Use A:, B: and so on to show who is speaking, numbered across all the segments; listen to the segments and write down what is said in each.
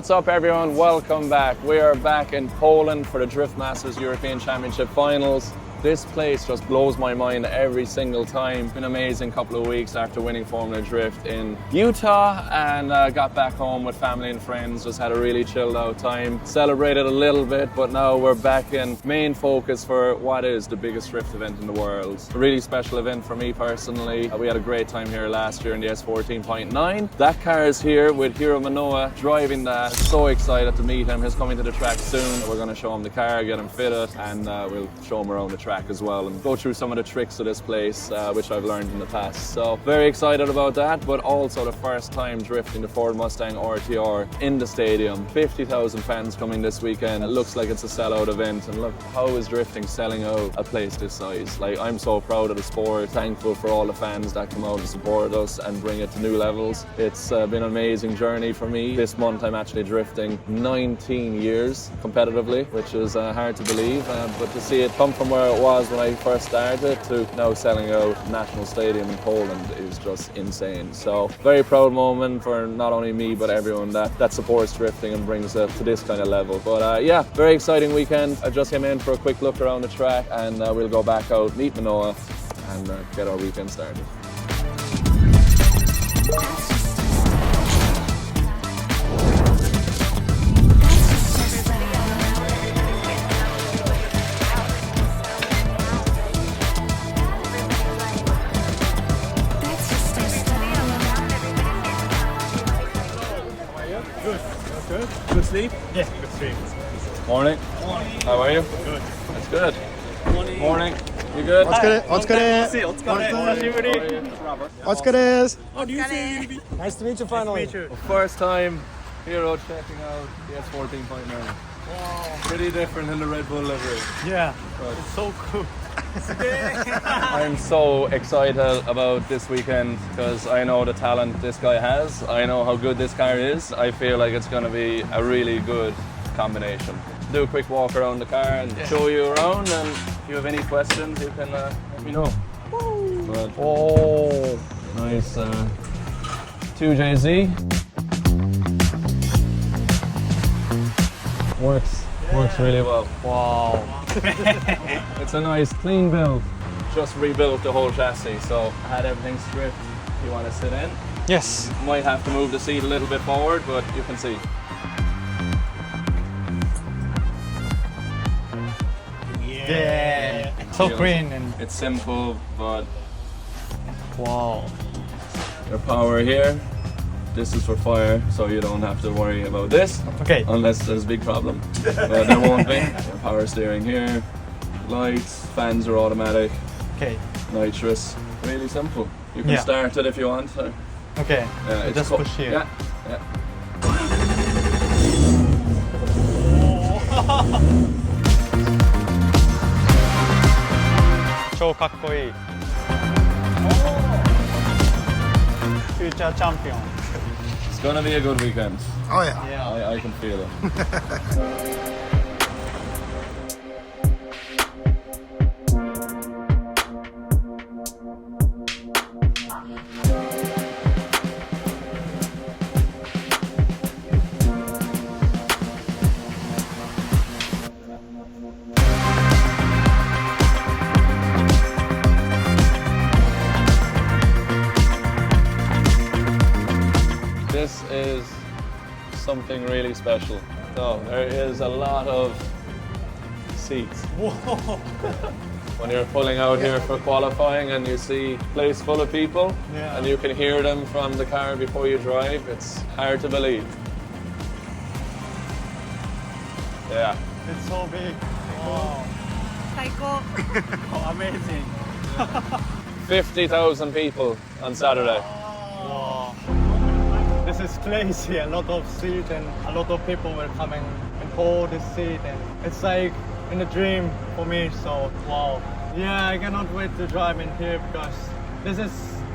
A: What's up everyone, welcome back. We are back in Poland for the Drift Masters European Championship Finals. This place just blows my mind every single time. Been an amazing couple of weeks after winning Formula Drift in Utah, and got back home with family and friends. Just had a really chilled out time. Celebrated a little bit, but now we're back in main focus for what is the biggest drift event in the world. A really special event for me personally. We had a great time here last year in the S14.9. That car is here with Hiroya Minowa driving that. So excited to meet him. He's coming to the track soon. We're going to show him the car, get him fitted, and we'll show him around the track as well and go through some of the tricks of this place, which I've learned in the past. So very excited about that, but also the first time drifting the Ford Mustang RTR in the stadium. 50,000 fans coming this weekend. It looks like it's a sellout event, and look, how is drifting selling out a place this size? Like, I'm so proud of the sport, thankful for all the fans that come out and support us and bring it to new levels. It's been an amazing journey for me. This month I'm actually drifting 19 years competitively, which is hard to believe, but to see it come from where it was when I first started to now selling out National Stadium in Poland is just insane. So very proud moment for not only me but everyone that supports drifting and brings it to this kind of level. But yeah, very exciting weekend. I just came in for a quick look around the track, and we'll go back out, meet Minowa, and get our weekend started.
B: Good sleep?
C: Yeah, good sleep.
A: Morning.
C: Morning.
A: How are you?
C: Good.
A: That's good.
C: Morning.
A: Morning. You good?
B: How do you say you'll be?
C: Nice to meet you finally.
B: Nice to meet you.
A: First time Hero checking out the S14.9.
C: Wow.
A: Pretty different in the Red Bull livery.
C: Yeah,
A: But
C: it's so cool.
A: I'm so excited about this weekend because I know the talent this guy has. I know how good this car is. I feel like it's going to be a really good combination. Do a quick walk around the car and show you around, and if you have any questions you can let me know. But,
C: Oh,
A: nice 2JZ. Works really well.
C: wow.
A: It's a nice clean build. Just rebuilt the whole chassis, so I had everything stripped. You want to sit in?
C: Yes.
A: Might have to move the seat a little bit forward, but you can see.
C: Yeah. So clean and
A: It's simple, but
C: wow.
A: your power here. This is for fire, so you don't have to worry about this.
C: Okay.
A: Unless there's a big problem. But there won't be. Power steering here. Lights, fans are automatic.
C: Okay.
A: Nitrous. Really simple. You can
C: Yeah.
A: start it if you want.
C: Okay.
A: It's
C: Just push here.
A: Yeah. Yeah.
C: So かっこいい. Future champion.
A: It's gonna be a good weekend.
D: Oh yeah.
C: Yeah.
A: I can feel it. This is something really special. So there is a lot of seats.
C: Whoa.
A: When you're pulling out here for qualifying and you see a place full of people,
C: Yeah.
A: and you can hear them from the car before you drive, it's hard to believe. Yeah.
C: It's so big. Wow. Oh, amazing.
A: 50,000 people on Saturday.
C: Wow. This is crazy. A lot of seats and a lot of people were coming and hold this seat, and it's like in a dream for me. So wow. Yeah, I cannot wait to drive in here because this is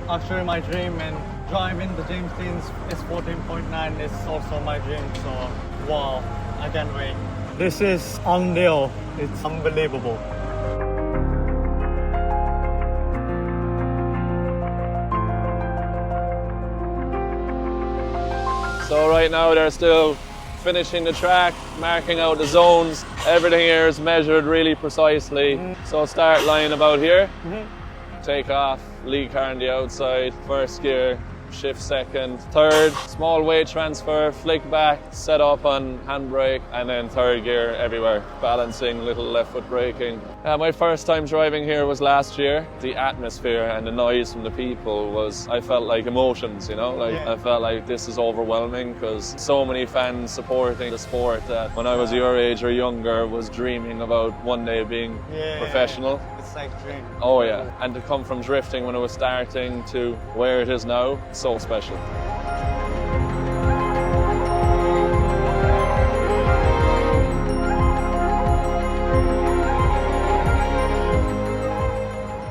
C: actually my dream, and driving the James Deane's S14.9 is also my dream. So wow, I can't wait. This is unreal. It's unbelievable.
A: So right now there's still finishing the track, marking out the zones. Everything here is measured really precisely. So start line about here, take off, lead car on the outside, first gear, shift second, third, small weight transfer, flick back, set up on handbrake, and then third gear everywhere, balancing, little left foot braking. My first time driving here was last year. The atmosphere and the noise from the people was, I felt like emotions, you know, like I felt like this is overwhelming because so many fans supporting the sport that when I was your age or younger was dreaming about one day being professional.
C: It's like a dream.
A: Oh yeah, and to come from drifting when it was starting to where it is now, so special.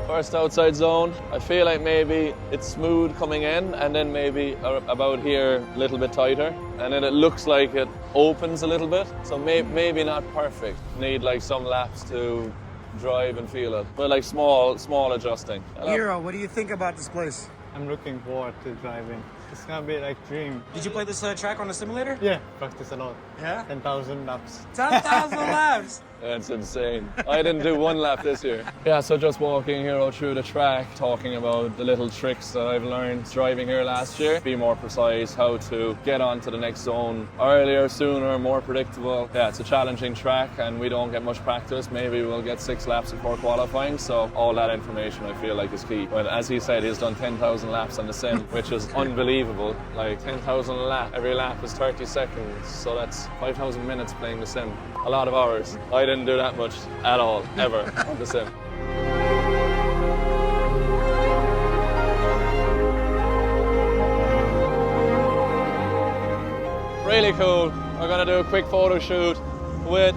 A: First outside zone, I feel like maybe it's smooth coming in and then maybe about here a little bit tighter, and then it looks like it opens a little bit, so maybe not perfect. Need like some laps to drive and feel it, but like small adjusting.
D: Hiro, what do you think about this place?
C: I'm looking forward to driving. It's gonna be like dream.
D: Did you play this track on the simulator?
C: Yeah, practice a lot.
D: Yeah?
C: 10,000 laps.
D: 10,000 laps!
A: That's insane. I didn't do one lap this year. Yeah, so just walking here through the track, talking about the little tricks that I've learned driving here last year. Be more precise, how to get onto the next zone earlier, sooner, more predictable. Yeah, it's a challenging track and we don't get much practice. Maybe we'll get 6 laps before qualifying, so all that information I feel like is key. But as he said, he's done 10,000 laps on the sim, which is unbelievable. Like 10,000 laps, every lap is 30 seconds, so that's 5,000 minutes playing the sim. A lot of hours. I didn't do that much at all, ever, on the sim. Really cool. We're going to do a quick photo shoot with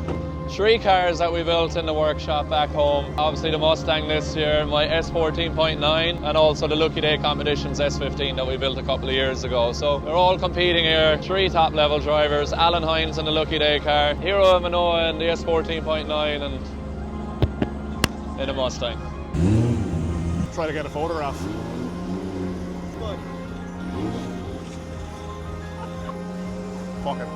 A: 3 cars that we built in the workshop back home. Obviously the Mustang this year, my S14.9, and also the Lucky Day Competitions S15 that we built a couple of years ago. So we're all competing here, 3 top level drivers, Alan Hines in the Lucky Day car, Hiroya Minowa in the S14.9 and in a Mustang.
B: Try to get a photograph.
C: Good.
B: Fuck it.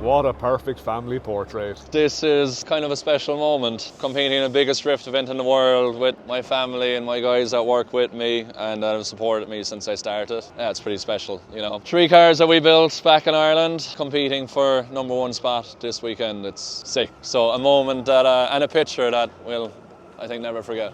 B: What a perfect family portrait.
A: This is kind of a special moment, competing in the biggest drift event in the world with my family and my guys that work with me and that have supported me since I started. Yeah, it's pretty special, you know. 3 cars that we built back in Ireland, competing for #1 spot this weekend. It's sick. So a moment that, and a picture that we'll, I think, never forget.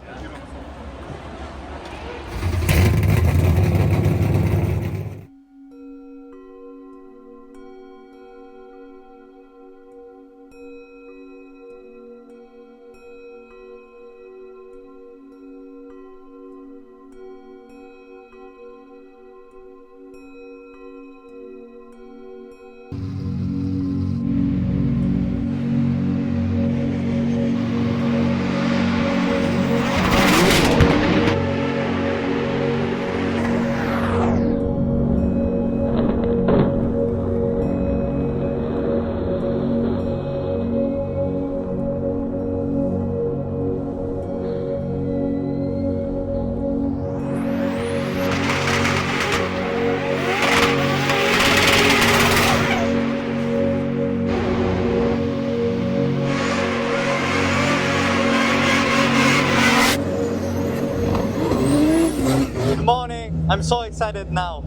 C: Good morning. I'm so excited now.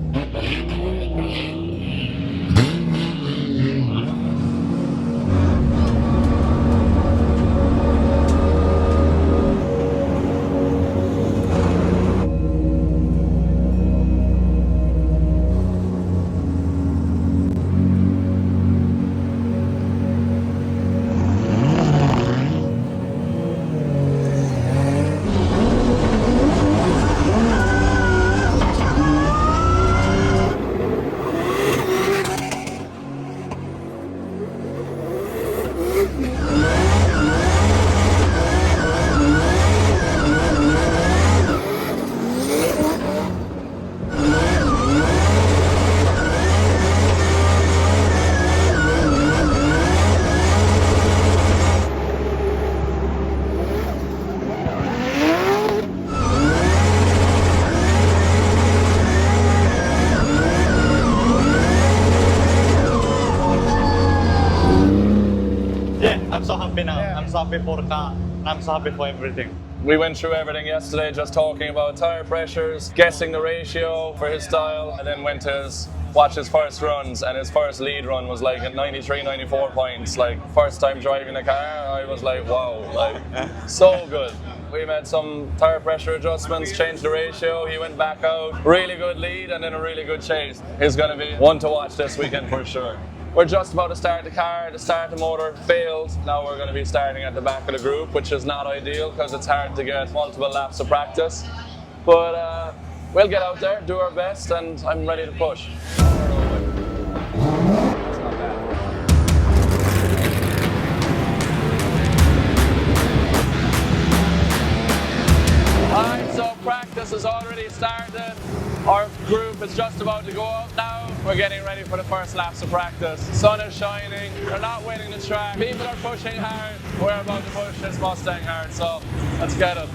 C: happy for the car. I'm so happy for everything.
A: We went through everything yesterday, just talking about tire pressures, guessing the ratio for his style, and then went to watch his first runs, and his first lead run was like at 93, 94 points. Like, first time driving a car, I was like, wow, like, so good. We made some tire pressure adjustments, changed the ratio, he went back out. Really good lead and then a really good chase. He's going to be one to watch this weekend for sure. We're just about to start the car, the starter motor failed. Now we're going to be starting at the back of the group, which is not ideal because it's hard to get multiple laps of practice. But we'll get out there, do our best, and I'm ready to push. Alright, so practice has already started. Our group is just about to go out now. We're getting ready for the first laps of practice. Sun is shining, they're not winning the track. People are pushing hard. We're about to push this Mustang hard, so let's get it.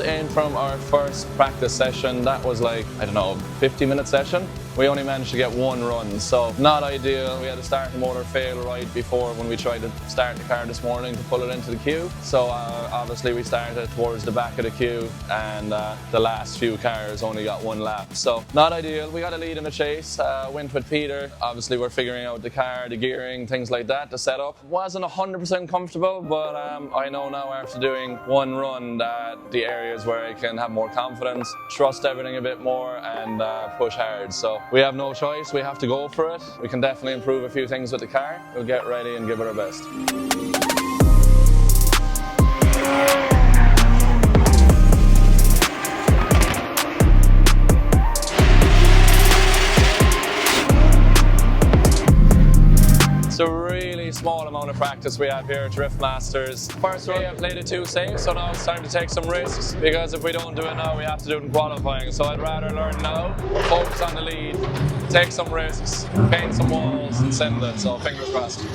A: In from our first practice session. That was like, I don't know, 50-minute session. We only managed to get one run, so not ideal. We had a starter motor fail right before when we tried to start the car this morning to pull it into the queue. So obviously we started towards the back of the queue, and the last few cars only got one lap. So not ideal. We got a lead in the chase, went with Peter. Obviously we're figuring out the car, the gearing, things like that, the setup. Wasn't 100% comfortable, but I know now after doing one run that the areas where I can have more confidence, trust everything a bit more, and push hard. So we have no choice, we have to go for it. We can definitely improve a few things with the car. We'll get ready and give it our best. It's a really small amount of practice we have here at Drift Masters. First run, I played it too safe, so now it's time to take some risks, because if we don't do it now, we have to do it in qualifying. So I'd rather learn now, focus on the lead, take some risks, paint some walls, and send it. So fingers crossed.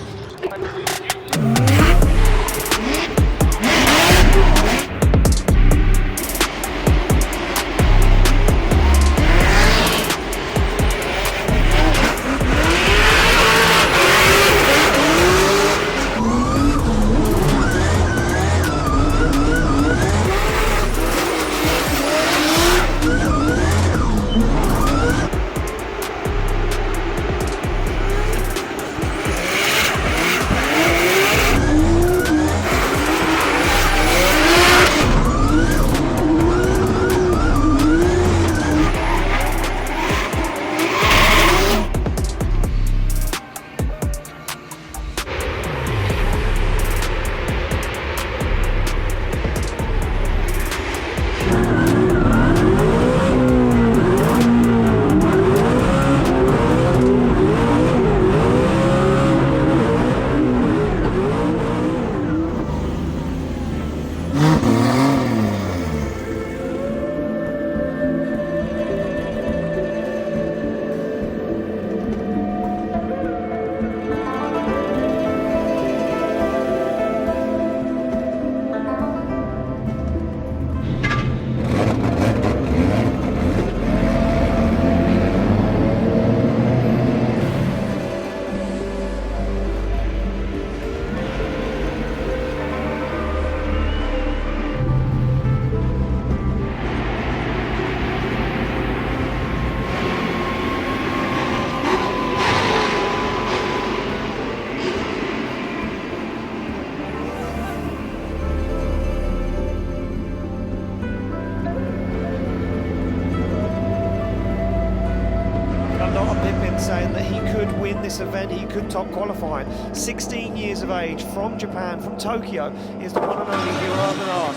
E: lot of Pippin saying that he could win this event, he could top qualifying. 16 years of age, from Japan, from Tokyo, is the one and only Hiroya Minowa.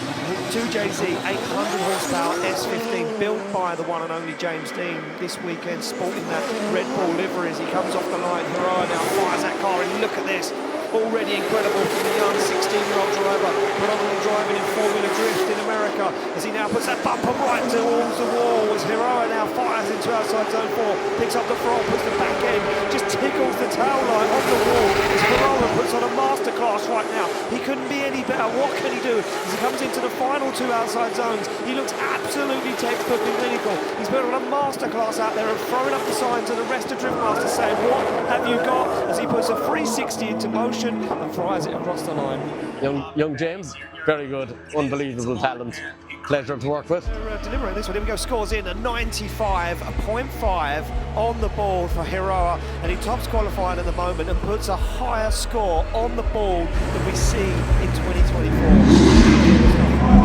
E: 2JZ 800 horsepower S15, built by the one and only James Deane this weekend, sporting that Red Bull livery as he comes off the line. Hiroya now fires that car in, look at this. Already incredible from the young 16-year-old driver, predominantly driving in Formula Drift in America, as he now puts that bumper right towards the wall, as Hiroya now fires into outside zone 4, picks up the throttle, puts the back end, just tickles the tail light on the wall, as Hiroya puts on a masterclass right now. He couldn't be any better. What can he do? As he comes into the final 2 outside zones, he looks absolutely textbook and clinical. He's put on a masterclass out there and throwing up the sign to the rest of Drift Masters saying, what have you got? As he puts a 360 into motion and flies it across the line.
A: Young James, very good, unbelievable talent. Pleasure to work with.
E: Delivering this one, here we go, scores in a 95.5 on the board for Hiroya, and he tops qualifying at the moment and puts a higher score on the board than we see in 2024.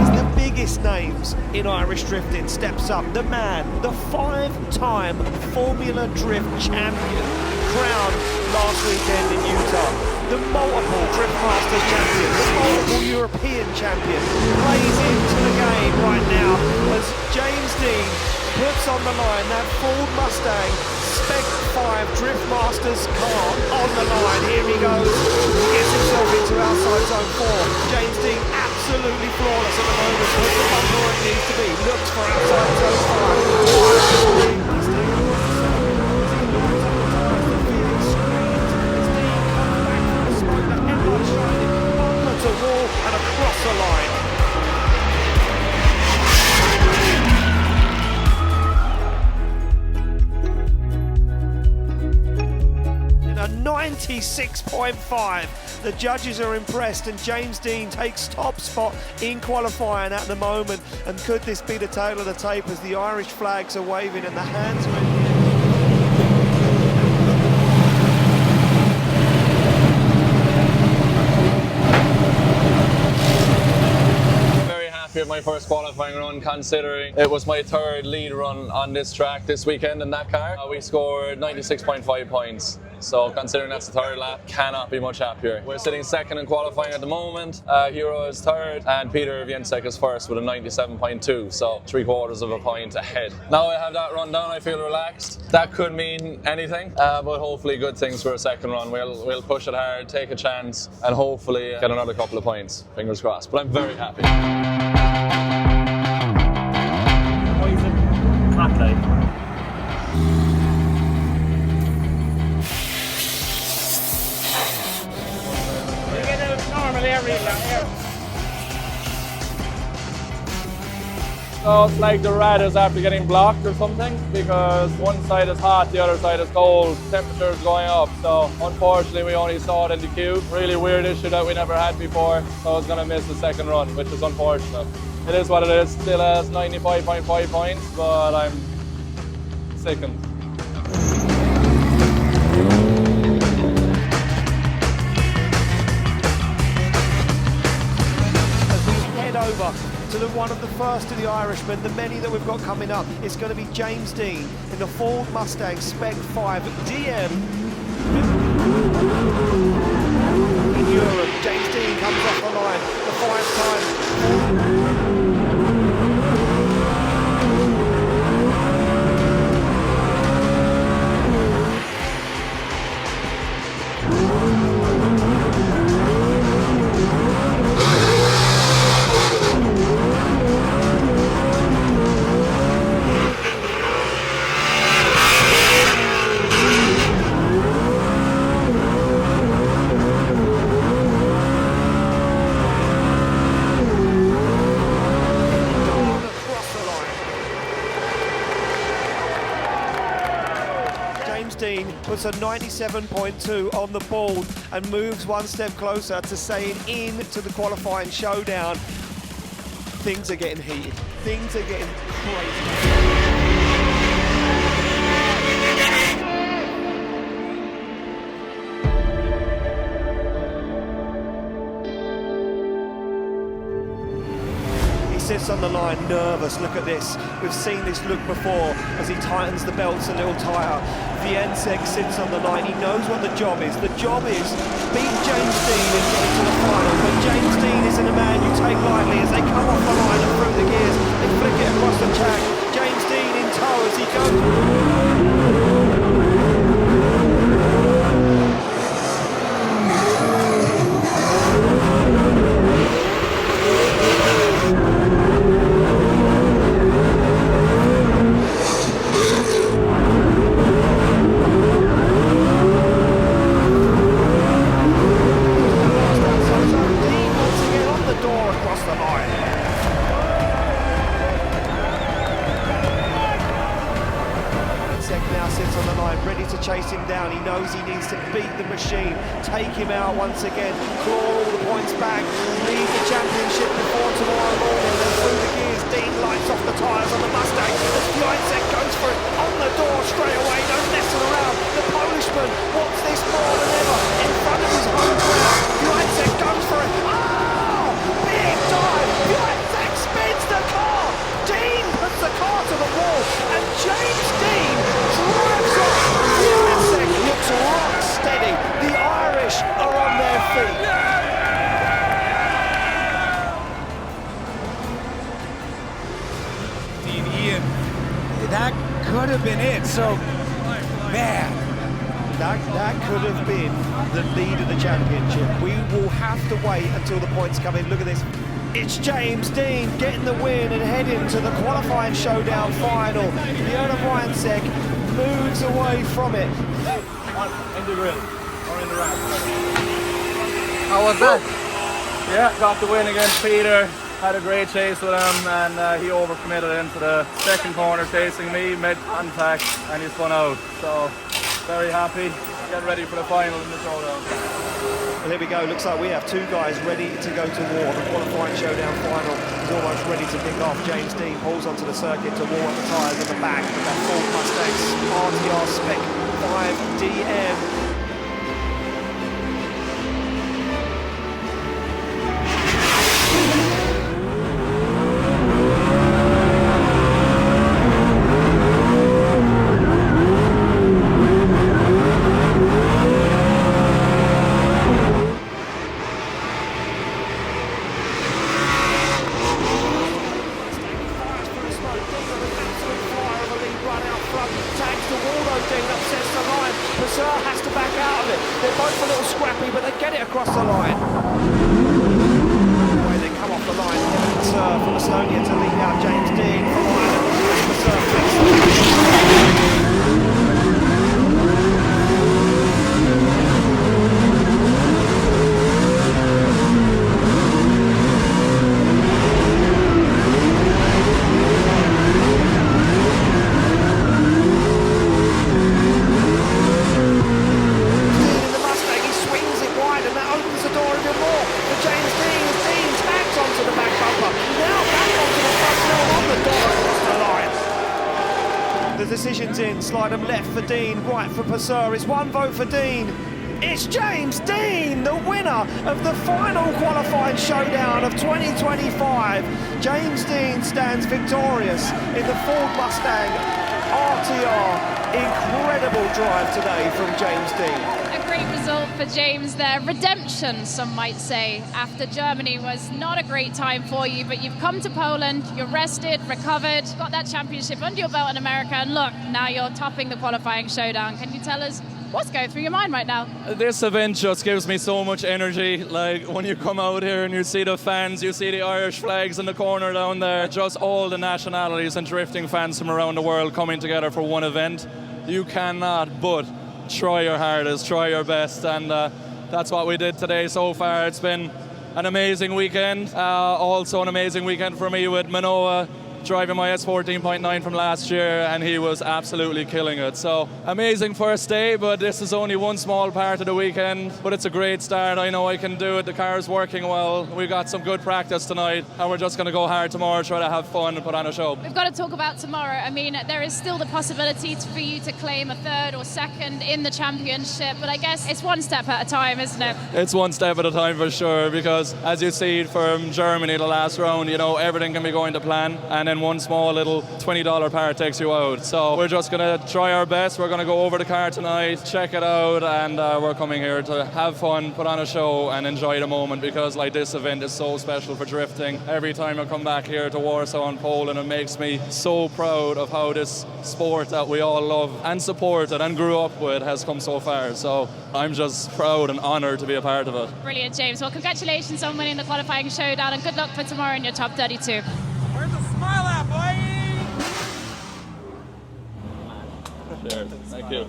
E: As the biggest names in Irish drifting steps up, the man, the 5-time Formula Drift champion, crowned last weekend in Utah, the multiple Drift Masters champion, the multiple European champion, plays into the game right now as James Deane puts on the line that Ford Mustang Spec 5 Drift Masters car on the line. Here he goes, gets himself into outside zone 4. James Deane absolutely flawless at the moment, puts the bumper where it needs to be, looks for outside zone 5. To wall and across the line. In a 96.5, the judges are impressed, and James Deane takes top spot in qualifying at the moment. And could this be the tail of the tape as the Irish flags are waving and the hands are in the air?
A: With my first qualifying run, considering it was my 3rd lead run on this track this weekend in that car. We scored 96.5 points. So considering that's the 3rd lap, cannot be much happier. We're sitting 2nd in qualifying at the moment. Hero is 3rd and Peter Viensek is 1st with a 97.2, so 3/4 of a point ahead. Now I have that run down, I feel relaxed. That could mean anything, but hopefully good things for a 2nd run. We'll push it hard, take a chance, and hopefully get another couple of points. Fingers crossed, but I'm very happy. So it's like the red is after getting blocked or something, because one side is hot, the other side is cold, temperature's going up. So unfortunately we only saw it in the queue. Really weird issue that we never had before, so I was gonna miss the 2nd run, which is unfortunate. It is what it is, still has 95.5 points, but I'm sickened.
E: As we head over to one of the first of the Irishmen, the many that we've got coming up, it's going to be James Deane in the Ford Mustang Spec 5 DM. In Europe, James Deane comes off the line, the 5-time. Deane puts a 97.2 on the board and moves one step closer to staying in to the qualifying showdown. Things are getting heated. Things are getting crazy. Sits sits on the line, nervous. Look at this. We've seen this look before as he tightens the belts a little tighter. Viensek sits on the line. He knows what the job is. The job is beat James Deane and get to the final. But James Deane isn't a man you take lightly as they come off the line and through the gears. They flick it across the track. James Deane in tow as he goes. Chase him down. He knows he needs to beat the machine, take him out once again, claw all the points back, lead the championship before tomorrow morning. Then through the gears, Deane lights off the tyres on the Mustang as Viensek goes for it on the door straight away, no messing around. The Polishman wants this more than ever in front of his home crowd. Viensek goes for it. Oh! Big dive! Viensek spins the car! Deane puts the car to the wall and James Deane drives off. Viensek looks rock steady. The Irish are on their feet.
F: Ian, that could have been it. So, man.
E: That could have been the lead of the championship. We will have to wait until the points come in. Look at this. It's James Deane getting the win and heading to the qualifying showdown final. Fiona Viensek moves away from it.
C: In the grill or in the rack.
A: How was that? Yeah, got the win against Peter. Had a great chase with him and he overcommitted into the second corner chasing me, made contact and he spun out. So very happy. Get ready for the final in the showdown.
E: Well, here we go. Looks like we have two guys ready to go to war. The qualifying showdown final is almost ready to kick off. James Deane pulls onto the circuit to warm up the tyres in the back of that Ford Mustang RTR Spec 5DM. Has to back out of it. They're both a little scrappy, but they get it across the line. The way they come off the line, from Estonia to lead out James Deane from decisions in, slide them left for Deane, right for Passeur. It's one vote for Deane. It's James Deane, the winner of the final qualifying showdown of 2025. James Deane stands victorious in the Ford Mustang RTR. Incredible drive today from James Deane.
G: A great result for James there. Redemption, some might say, after Germany was not a great time for you, but you've come to Poland, you're rested, recovered, got that championship under your belt in America, and look, now you're topping the qualifying showdown. Can you tell us what's going through your mind right now?
A: This event just gives me so much energy. Like when you come out here and you see the fans, you see the Irish flags in the corner down there, just all the nationalities and drifting fans from around the world coming together for one event. You cannot but try your hardest, try your best, and that's what we did today so far. It's been an amazing weekend, also an amazing weekend for me with Minowa. driving my S14.9 from last year, and he was absolutely killing it. So amazing first day, but this is only one small part of the weekend. But it's a great start. I know I can do it. The car is working well. We got some good practice tonight, and we're just going to go hard tomorrow, try to have fun and put on a show.
G: We've got to talk about tomorrow. I mean, there is still the possibility for you to claim a third or second in the championship, but I guess it's one step at a time, isn't it?
A: It's one step at a time for sure, because as you see from Germany the last round, you know, everything can be going to plan, and then one small little $20 part takes you out. So we're just going to try our best. We're going to go over the car tonight, check it out, and we're coming here to have fun, put on a show and enjoy the moment, because like this event is so special for drifting. Every time I come back here to Warsaw and Poland, it makes me so proud of how this sport that we all love and supported and grew up with has come so far. So I'm just proud and honoured to be a part of it.
G: Brilliant, James. Well, congratulations on winning the qualifying showdown, and good luck for tomorrow in your top 32.
D: Where's the smile at, boy?
A: Cheers. Thank you.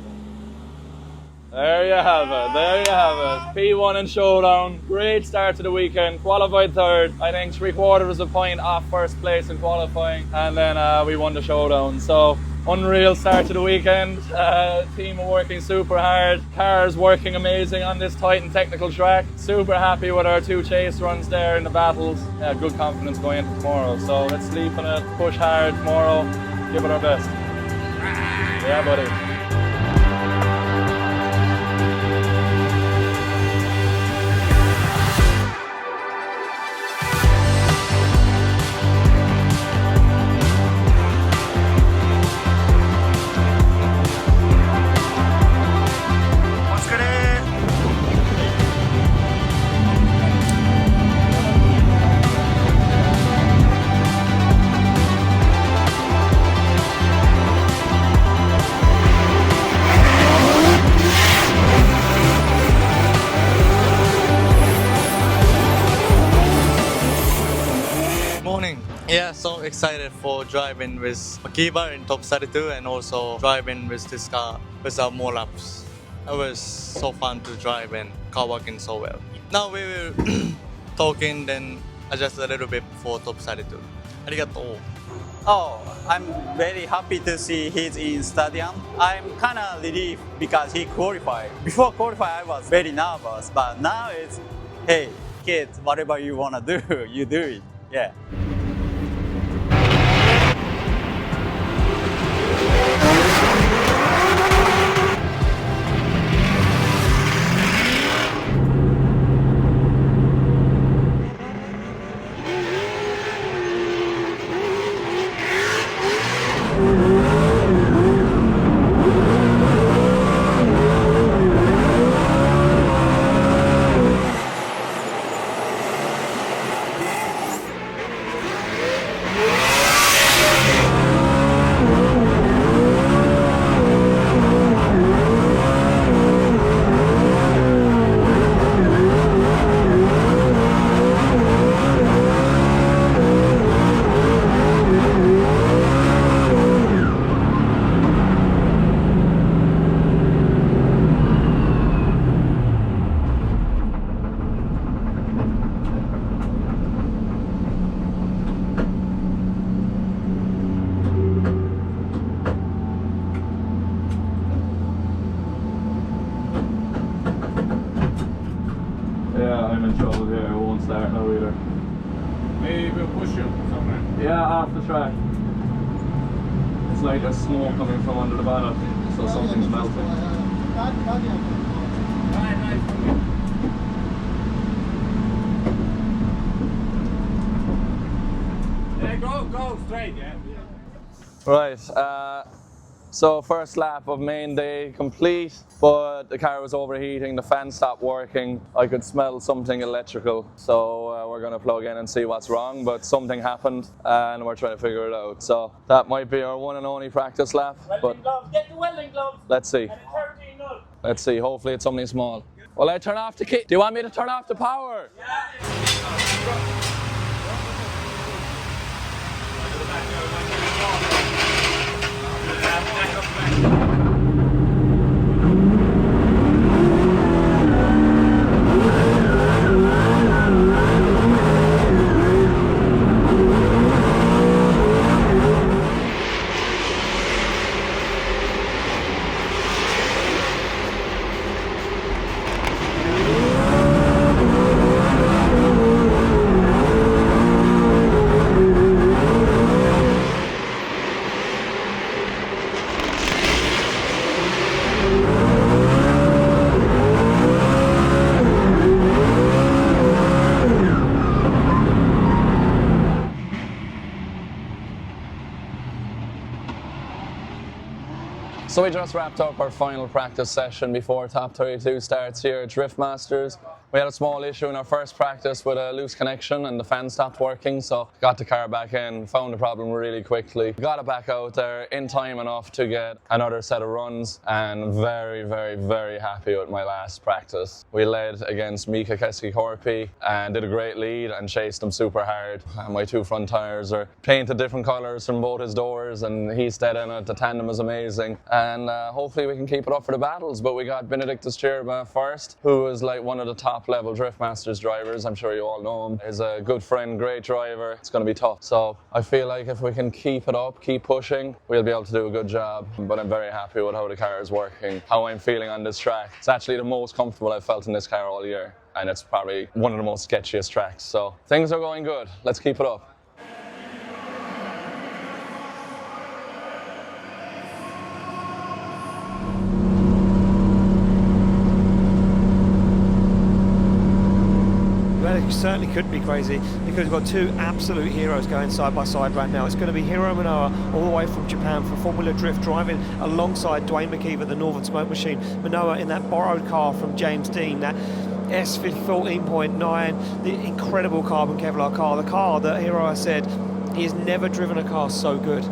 A: There you have it. There you have it. P1 and showdown. Great start to the weekend. Qualified third. I think 3/4 of a point off first place in qualifying, and then we won the showdown. So unreal start to the weekend. Team are working super hard. Cars working amazing on this tight and technical track. Super happy with our 2 chase runs there in the battles. Yeah, good confidence going into tomorrow. So let's sleep on it, push hard tomorrow, give it our best. Yeah, buddy.
H: Yeah, so excited for driving with McKeever in top 32 and also driving with this car with more laps. It was so fun to drive and car working so well. Now we will talking, then adjust a little bit for top 32. Arigato.
I: Oh, I'm very happy to see he's in stadium. I'm kind of relieved because he qualified. Before qualify, I was very nervous, but now it's, hey, kids, whatever you want to do, you do it. Yeah.
A: I'm in trouble here. I won't start now either.
B: Maybe we'll push you somewhere.
A: Yeah, off the track. It's like a smoke coming from under the bonnet, so something's melting.
B: Yeah, go straight, yeah.
A: Right, so first lap of main day complete, but the car was overheating, the fan stopped working. I could smell something electrical, so we're going to plug in and see what's wrong, but something happened and we're trying to figure it out. So that might be our one and only practice lap, but
D: Get the welding gloves.
A: let's see. Let's see, hopefully it's something small. Will I turn off the key? Do you want me to turn off the power? So we just wrapped up our final practice session before Top 32 starts here at Drift Masters. We had a small issue in our first practice with a loose connection and the fan stopped working, so got the car back in, found the problem really quickly. Got it back out there in time enough to get another set of runs, and very, very, very happy with my last practice. We led against Mika Keski-Korpi and did a great lead and chased him super hard. And my two front tyres are painted different colours from both his doors and he's dead in it. The tandem is amazing. And hopefully we can keep it up for the battles. But we got Benedictus Chirba first, who is like one of the top level Drift Masters drivers. I'm sure you all know him. He's a good friend, great driver. It's going to be tough. So I feel like if we can keep it up, keep pushing, we'll be able to do a good job. But I'm very happy with how the car is working, how I'm feeling on this track. It's actually the most comfortable I've felt in this car all year. And it's probably one of the most sketchiest tracks. So things are going good. Let's keep it up.
E: Well, it certainly could be crazy because we've got two absolute heroes going side by side right now. It's going to be Hiroya Minowa all the way from Japan for Formula Drift, driving alongside Duane McKeever, the Northern Smoke Machine. Minowa in that borrowed car from James Deane, that S14.9, the incredible carbon Kevlar car, the car that Hiroya said he has never driven a car so good.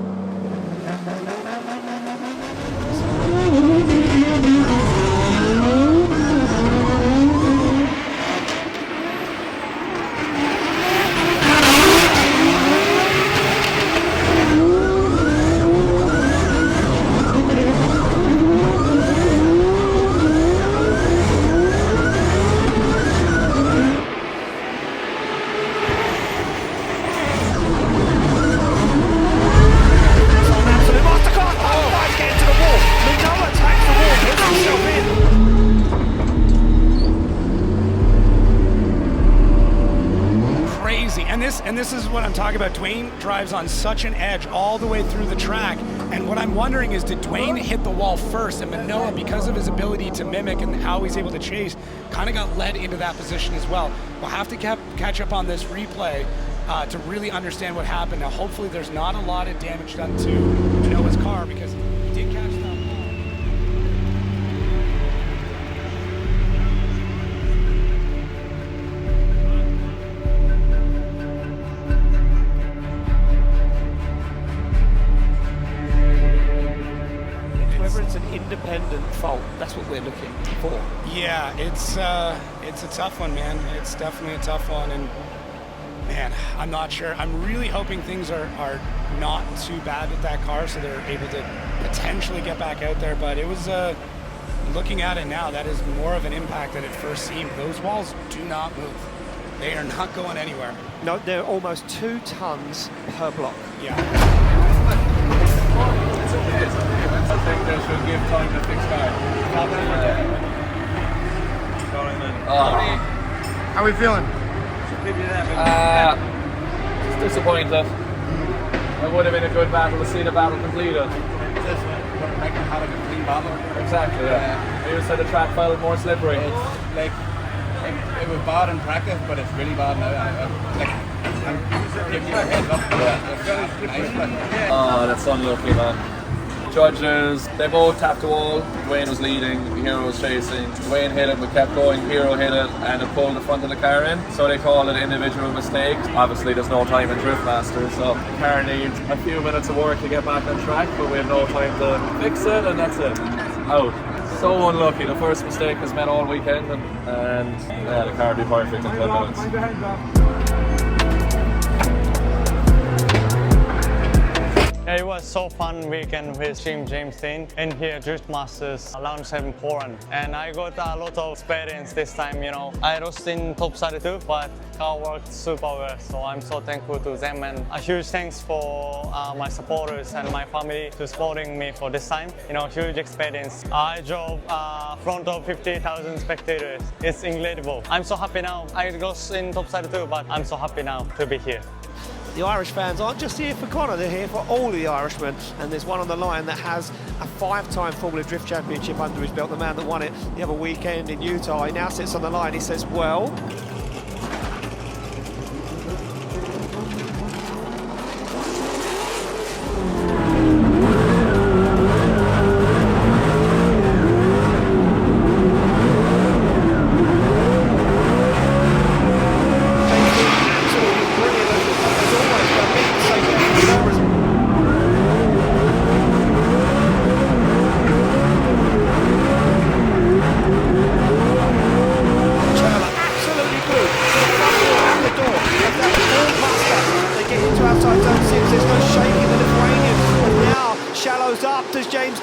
F: And this is what I'm talking about. Duane drives on such an edge all the way through the track. And what I'm wondering is, did Duane hit the wall first? And Minowa, because of his ability to mimic and how he's able to chase, kind of got led into that position as well. We'll have to catch up on this replay to really understand what happened. Now, hopefully there's not a lot of damage done to Minowa's car because he did catch that ball.
E: It's an independent fault. That's what we're looking for.
F: Yeah, it's a tough one, man. It's definitely a tough one, and man, I'm not sure. I'm really hoping things are not too bad with that car, so they're able to potentially get back out there. But it was looking at it now, that is more of an impact than it first seemed. Those walls do not move. They are not going anywhere.
E: No, they're almost 2 tons per block.
F: Yeah.
A: It's okay. I think they should give time to fix car.
B: How are we feeling?
A: Just disappointed. It would have been a good battle to see the battle completed.
B: Had a clean battle.
A: Exactly, yeah. You said the track felt more slippery.
B: It's like it was bad in practice, but it's really bad now. I'm giving you a heads up.
A: Yeah. Oh, that's unlucky, man. Judges, they both tapped the wall. Duane was leading, Hiro was chasing. Duane hit it, but kept going. Hiro hit it, and it pulled the front of the car in. So they call it individual mistakes. Obviously, there's no time in Drift Masters, so the car needs a few minutes of work to get back on track, but we have no time to fix it, and that's it. Out. So unlucky. The first mistake has been all weekend, and yeah, the car will be perfect in 10 minutes.
H: Yeah, it was so fun weekend with Team James Deane in here Drift Masters Lounge 7 Poland, and I got a lot of experience this time. You know, I lost in top 32, but car worked super well, so I'm so thankful to them, and a huge thanks for my supporters and my family to supporting me for this time. You know, huge experience. I drove front of 50,000 spectators. It's incredible. I'm so happy now. I lost in top 32, but I'm so happy now to be here.
E: The Irish fans aren't just here for Conor, they're here for all of the Irishmen, and there's one on the line that has a 5-time Formula Drift Championship under his belt, the man that won it the other weekend in Utah. He now sits on the line, he says, well,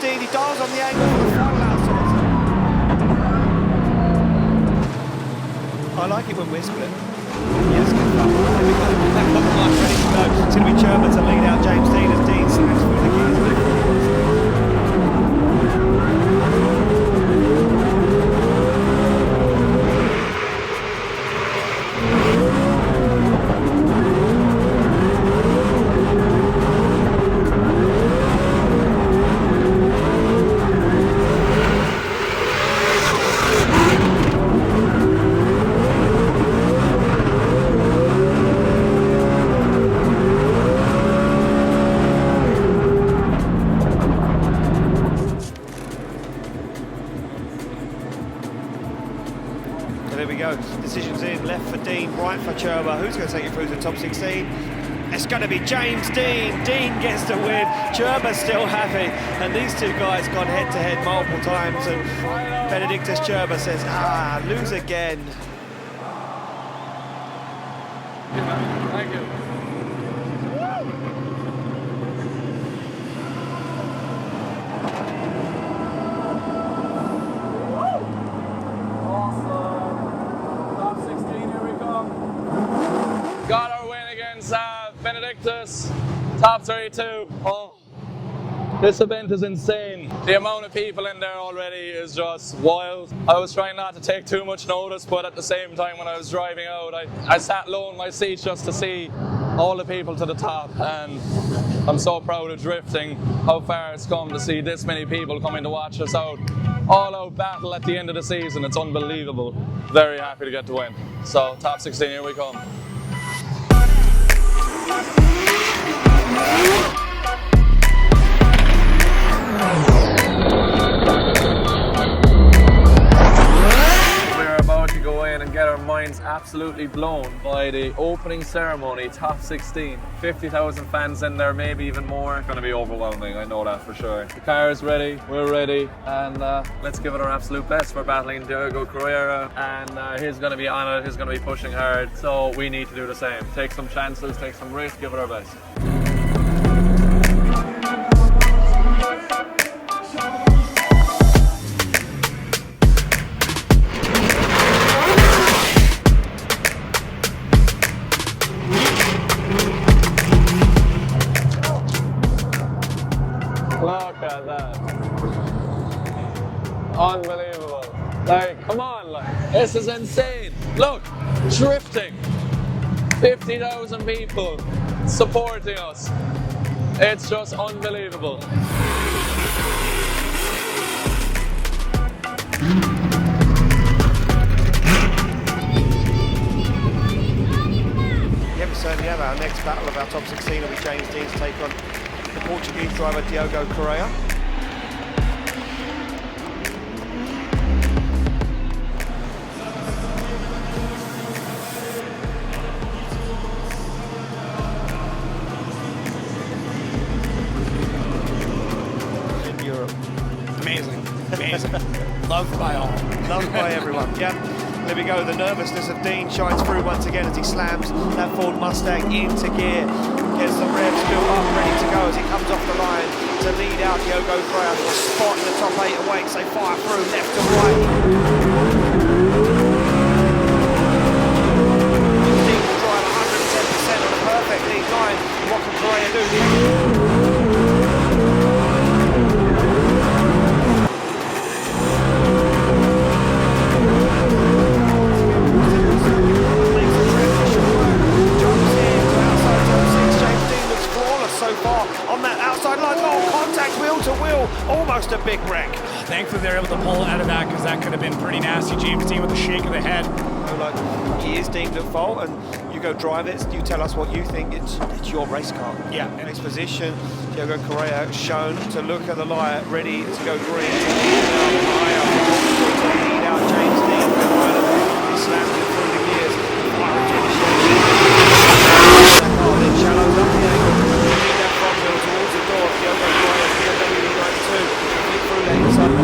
E: Deane. He dials on the angle for the final outside. I like it when we're split. Yes, good fun. There we go. That bottom line ready to go. It's going to be Cherba to lead out James Deane as Deane slams through the gears. Decisions in, left for Deane, right for Cherba. Who's going to take it through to the top 16? It's going to be James Deane. Deane gets the win. Cherba's still happy. And these two guys gone head to head multiple times. And Benedictus Cherba says, lose again.
A: Thank you. Got our win against Benedictus, top 32. Oh, this event is insane. The amount of people in there already is just wild. I was trying not to take too much notice, but at the same time when I was driving out, I sat low in my seat just to see all the people to the top, and I'm so proud of drifting, how far it's come to see this many people coming to watch us out. All-out battle at the end of the season. It's unbelievable. Very happy to get the win. So top 16, here we come. We're about to go in and get our minds absolutely blown by the opening ceremony, top 16. 50,000 fans in there, maybe even more. It's going to be overwhelming, I know that for sure. The car is ready, we're ready, and let's give it our absolute best. We're battling Diogo Correa, and he's going to be on it, he's going to be pushing hard, so we need to do the same. Take some chances, take some risks, give it our best. Look at that. Unbelievable. Like, come on, like, this is insane. Look, drifting. 50,000 people supporting us. It's just unbelievable.
E: Yeah, we certainly have. Our next battle of our top 16 will be James Deane's take on the Portuguese driver Diogo Correa. In Europe.
F: Amazing. Loved by all.
E: Loved by everyone, yeah. There we go, the nervousness of Deane shines through once again as he slams that Ford Mustang into gear. Gets the revs built up, ready to go as he comes off the line to lead out Diogo Correa for a spot in the top 8 awakes. They fire through left to right. Deane will drive 110% on a perfect lead line. What can Correa do? So far on that outside line, contact wheel to wheel, almost a big wreck.
F: Thankfully they're able to pull out of that because that could have been pretty nasty. James Deane with a shake of the head.
E: Like, he is deemed at fault, and you go drive it. You tell us what you think. It's your race car.
F: Yeah.
E: Next position, Diogo Correa shown to look at the light, ready to go green. To lead out James Deane behind him. He slams it through the gears. Then shallows up the angle. Towards the door, Diogo Correa, BMW 92, through the inside.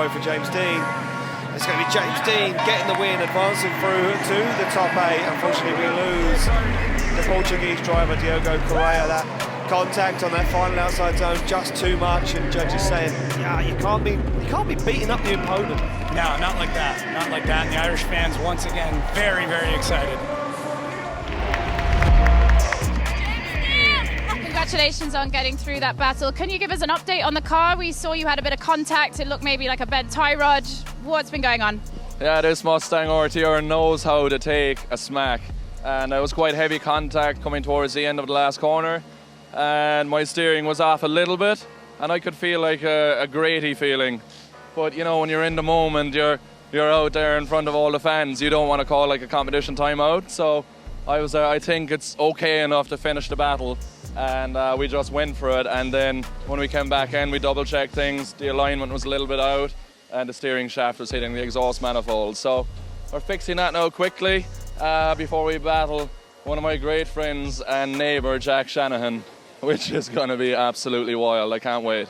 E: row for James Deane. It's going to be James Deane getting the win, advancing through to the top 8. Unfortunately, we lose the Portuguese driver, Diogo Correa. That contact on that final outside zone, just too much, and judges saying, yeah, you can't be beating up the opponent.
F: No, not like that, not like that. And the Irish fans, once again, very, very excited.
G: Congratulations on getting through that battle. Can you give us an update on the car? We saw you had a bit of contact. It looked maybe like a bent tie rod. What's been going on?
A: Yeah, this Mustang RTR knows how to take a smack. And it was quite heavy contact coming towards the end of the last corner. And my steering was off a little bit. And I could feel like a grating feeling. But, you know, when you're in the moment, you're out there in front of all the fans. You don't want to call like a competition timeout. So I think it's okay enough to finish the battle. And we just went for it, and then when we came back in, we double checked things. The alignment was a little bit out and the steering shaft was hitting the exhaust manifold. So we're fixing that now quickly before we battle one of my great friends and neighbour, Jack Shanahan, which is going to be absolutely wild. I can't wait.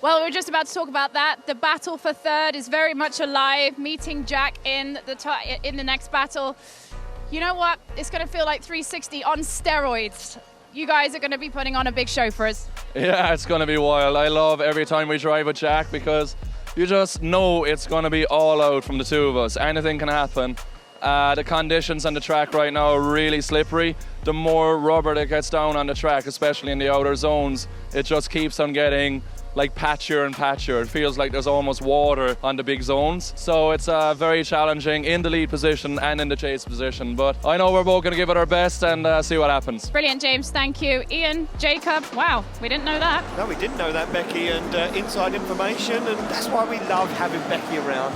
G: Well, we were just about to talk about that. The battle for third is very much alive, meeting Jack in the next battle. You know what? It's going to feel like 360 on steroids. You guys are going to be putting on a big show for us.
A: Yeah, it's going to be wild. I love every time we drive with Jack because you just know it's going to be all out from the two of us. Anything can happen. The conditions on the track right now are really slippery. The more rubber that gets down on the track, especially in the outer zones, it just keeps on getting like patchier and patchier. It feels like there's almost water on the big zones. So it's very challenging in the lead position and in the chase position. But I know we're both going to give it our best and see what happens.
G: Brilliant, James. Thank you. Ian, Jacob, wow, we didn't know that.
E: No, we didn't know that, Becky, and inside information, and that's why we love having Becky around.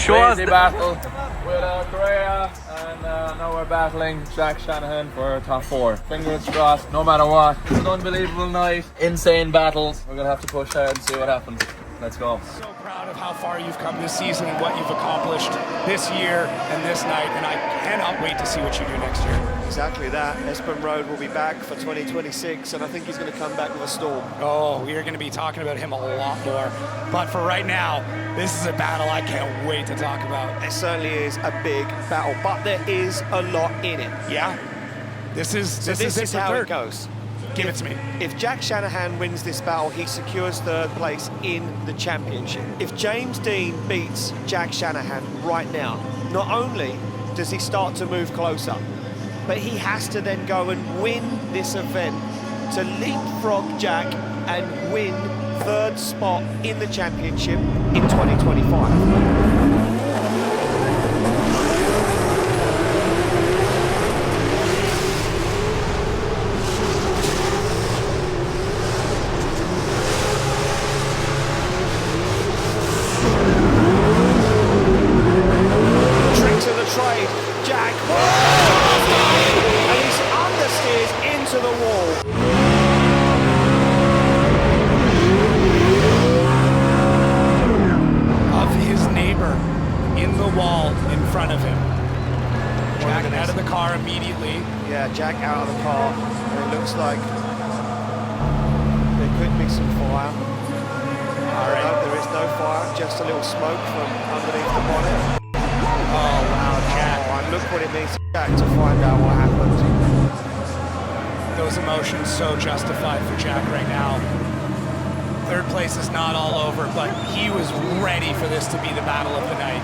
A: Crazy battle with Correa, and now we're battling Jack Shanahan for top 4. Fingers crossed, no matter what. It's an unbelievable night, insane battles. We're going to have to push hard and see what happens. Let's go.
F: So proud of how far you've come this season and what you've accomplished this year and this night, and I cannot wait to see what you do next year.
E: Exactly that. Espen Road will be back for 2026, and I think he's going to come back with a storm.
F: Oh, we are going to be talking about him a lot more. But for right now, this is a battle I can't wait to talk about.
E: It certainly is a big battle, but there is a lot in it.
F: Yeah. This is
E: how
F: third.
E: it goes.
F: Give it to me.
E: If Jack Shanahan wins this battle, he secures third place in the championship. If James Deane beats Jack Shanahan right now, not only does he start to move closer, but he has to then go and win this event to leapfrog Jack and win third spot in the championship in 2025. Trade, Jack, and he's understeers into the wall.
F: Of his neighbor in the wall in front of him. Jack out of the car immediately.
E: Yeah, Jack out of the car, and it looks like there could be some fire. All right. No, there is no fire, just a little smoke from underneath the bonnet.
F: Oh, wow, Jack.
E: Oh, and look what it means to Jack to find out what happened.
F: Those emotions so justified for Jack right now. Third place is not all over, but he was ready for this to be the battle of the night.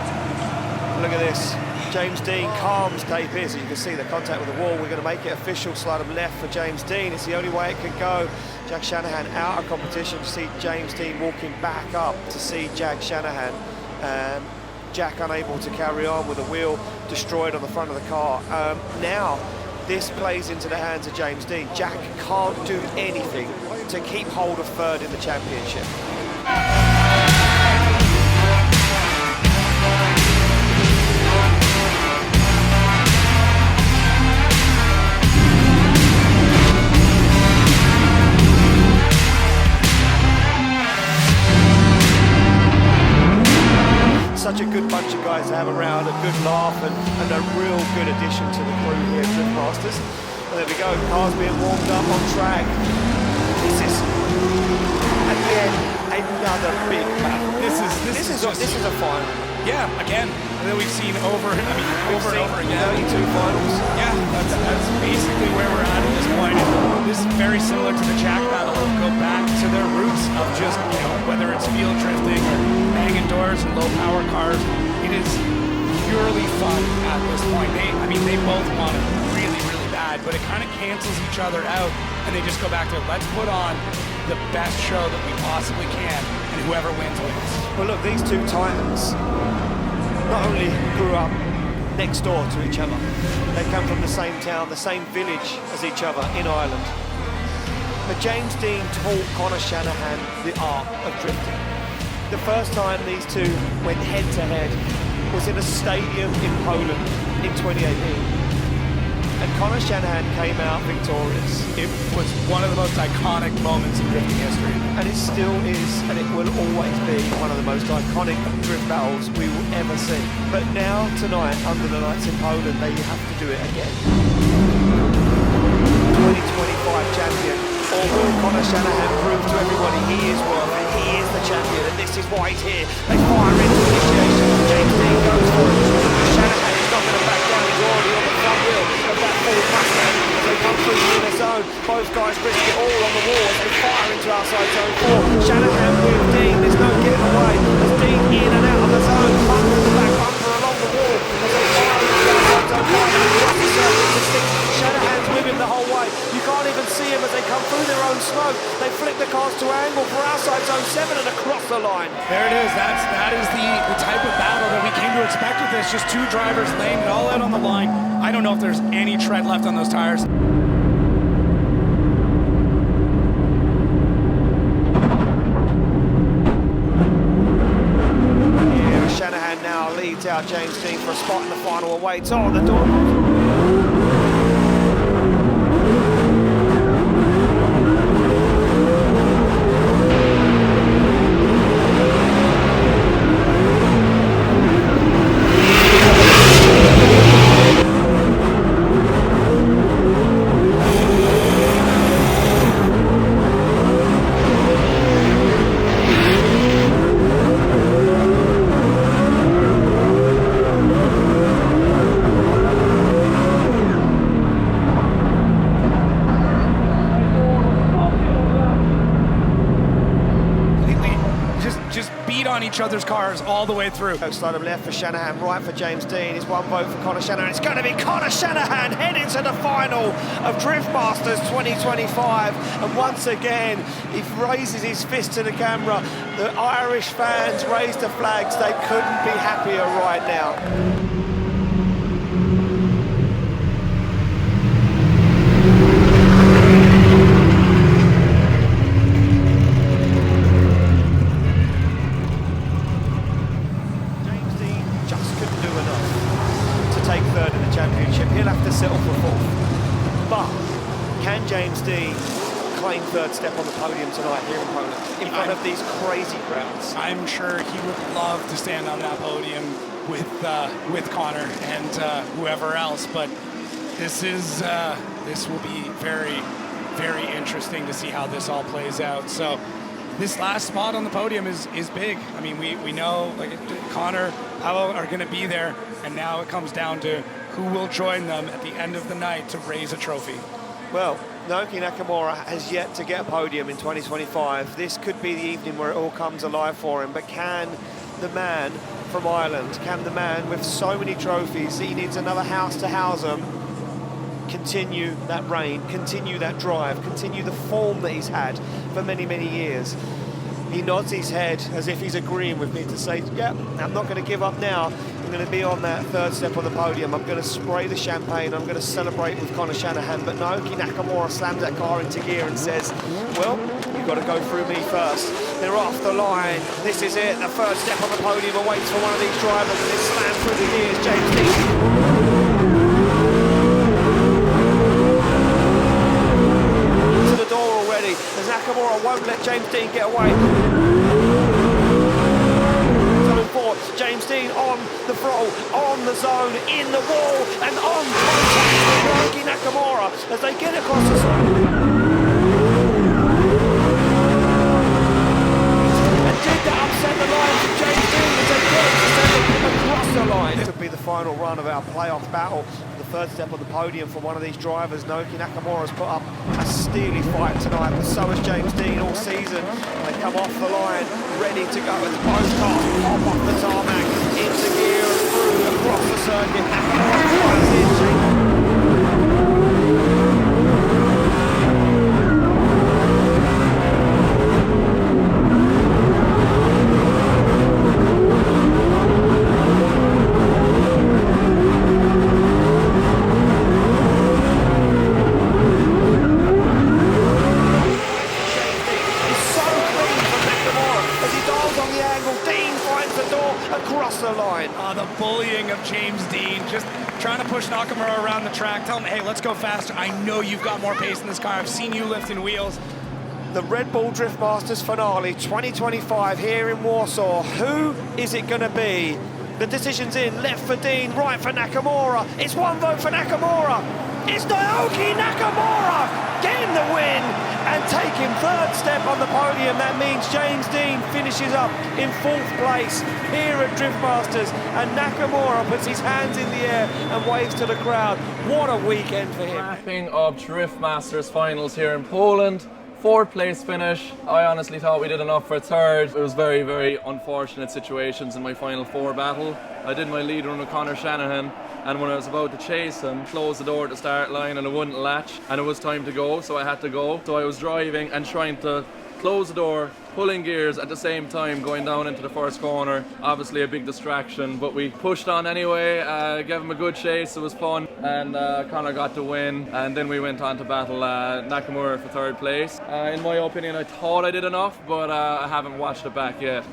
E: Look at this. James Deane calms tape here, so you can see the contact with the wall. We're going to make it official, slide him left for James Deane. It's the only way it can go. Jack Shanahan out of competition. To see James Deane walking back up to see Jack Shanahan. Jack unable to carry on with the wheel destroyed on the front of the car. Now this plays into the hands of James Deane. Jack can't do anything to keep hold of third in the championship. Such a good bunch of guys to have around, a good laugh and a real good addition to the crew here at Drift Masters. And there we go, cars being warmed up on track. This is again, another big battle.
F: This is
E: a final.
F: Yeah, again, that we've seen over and over again.
E: 32 finals.
F: Yeah, that's basically where we're at this point. And this is very similar to the Jack battle. Go back to their roots of just, whether it's field drifting or banging doors and low power cars. It is purely fun at this point. They both want it really, really bad, but it kind of cancels each other out, and they just go back to, let's put on the best show that we possibly can, and whoever wins, wins.
E: Well, look, these two titans not only grew up next door to each other, they come from the same town, the same village as each other in Ireland. But James Deane taught Conor Shanahan the art of drifting. The first time these two went head-to-head was in a stadium in Poland in 2018. And Conor Shanahan came out victorious.
F: It was one of the most iconic moments in drifting history.
E: And it still is, and it will always be one of the most iconic drift battles we will ever see. But now, tonight, under the lights in Poland, they have to do it again. 2025 champion. Or will Conor Shanahan prove to everybody he is worth it? He is the champion, and this is why he's here. They fire into initiation. James Deane goes for it. Shanahan is not going to back down. He's already on the front wheel of that Ford Mustang. They come through in their zone. Both guys risk it all on the wall as they fire into outside zone 4. Shanahan with Deane. There's no getting away. As Deane in and out of the zone. Bumper to the back, bumper along the wall as they fire into outside zone 5. Across the surface to 6. Shanahan's with him the whole way. You can't even see him as they come through their own smoke. They flip the cars to angle for outside zone 7 and across the line.
F: There it is. That is the type of battle that we came to expect with this. Just two drivers laying it all out on the line. I don't know if there's any tread left on those tires.
E: Yeah, Shanahan now leads out James Deane for a spot in the final. Awaits on the door.
F: Each other's cars all the way through.
E: Slide him left for Shanahan, right for James Deane. It's one vote for Conor Shanahan. It's going to be Conor Shanahan heading to the final of Drift Masters 2025. And once again, he raises his fist to the camera. The Irish fans raised the flags. They couldn't be happier right now. James Deane claim third step on the podium tonight here in Poland in front of these crazy crowds?
F: I'm sure he would love to stand on that podium with Conor and whoever else, but this will be very, very interesting to see how this all plays out. So this last spot on the podium is big. I mean, we know like Conor, Paolo are going to be there, and now it comes down to who will join them at the end of the night to raise a trophy.
E: Well, Naoki Nakamura has yet to get a podium in 2025. This could be the evening where it all comes alive for him. But can the man from Ireland, can the man with so many trophies, he needs another house to house them, continue that reign, continue that drive, continue the form that he's had for many, many years? He nods his head as if he's agreeing with me to say, yeah, I'm not going to give up now. I'm going to be on that third step on the podium. I'm going to spray the champagne. I'm going to celebrate with Conor Shanahan. But Naoki Nakamura slams that car into gear and says, well, you've got to go through me first. They're off the line. This is it. The third step on the podium awaits for one of these drivers, and it slams through the gears. James Deane. To the door already, as Nakamura won't let James Deane get away. James Deane on the throttle, on the zone, in the wall, and on contact with Naoki Nakamura as they get across the zone. across the line. This could be the final run of our playoff battle. The third step on the podium for one of these drivers. Naoki Nakamura has put up a steely fight tonight, but so has James Deane all season. They come off the line, ready to go as both cars pop off the tarmac, into gear and through across the circuit. Nakamura drives in.
F: The bullying of James Deane, just trying to push Nakamura around the track. Tell him, hey, let's go faster. I know you've got more pace in this car. I've seen you lifting wheels.
E: The Red Bull Drift Masters finale 2025 here in Warsaw. Who is it going to be? The decision's in. Left for Deane, right for Nakamura. It's one vote for Nakamura. It's Naoki Nakamura getting the win and taking third step on the podium. That means James Deane finishes up in fourth place here at Drift Masters, and Nakamura puts his hands in the air and waves to the crowd. What a weekend for him.
A: Wrapping up Drift Masters finals here in Poland. Fourth place finish. I honestly thought we did enough for third. It was very, very unfortunate situations in my final four battle. I did my lead run with Conor Shanahan, and when I was about to chase him, closed the door at the start line and it wouldn't latch, and it was time to go, so I had to go. So I was driving and trying to close the door, pulling gears at the same time, going down into the first corner. Obviously a big distraction, but we pushed on anyway, gave him a good chase, it was fun, and Conor got to win, and then we went on to battle Nakamura for third place. In my opinion, I thought I did enough, but I haven't watched it back yet.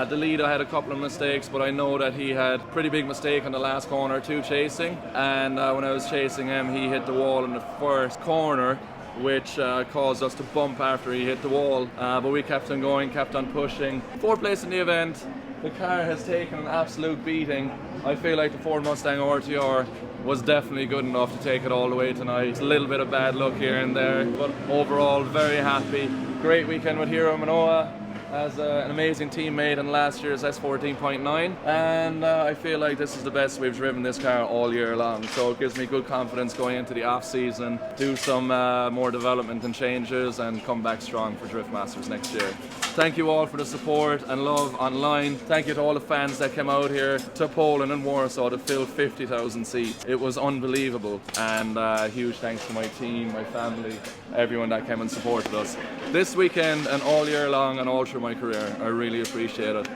A: The lead, I had a couple of mistakes, but I know that he had pretty big mistake on the last corner too, chasing, and when I was chasing him, he hit the wall in the first corner, which caused us to bump after he hit the wall, but we kept on going, kept on pushing. Fourth place in the event. The car has taken an absolute beating. I feel like the Ford Mustang RTR was definitely good enough to take it all the way tonight. It's a little bit of bad luck here and there, but overall very happy. Great weekend with Hiroya Minowa as an amazing teammate in last year's S14.9, and I feel like this is the best we've driven this car all year long, so it gives me good confidence going into the off season, do some more development and changes, and come back strong for Drift Masters next year. Thank you all for the support and love online. Thank you to all the fans that came out here to Poland and Warsaw to fill 50,000 seats. It was unbelievable, and huge thanks to my team, my family, everyone that came and supported us this weekend and all year long and all through my career. I really appreciate it.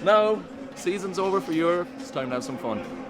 A: Now, season's over for Europe, it's time to have some fun.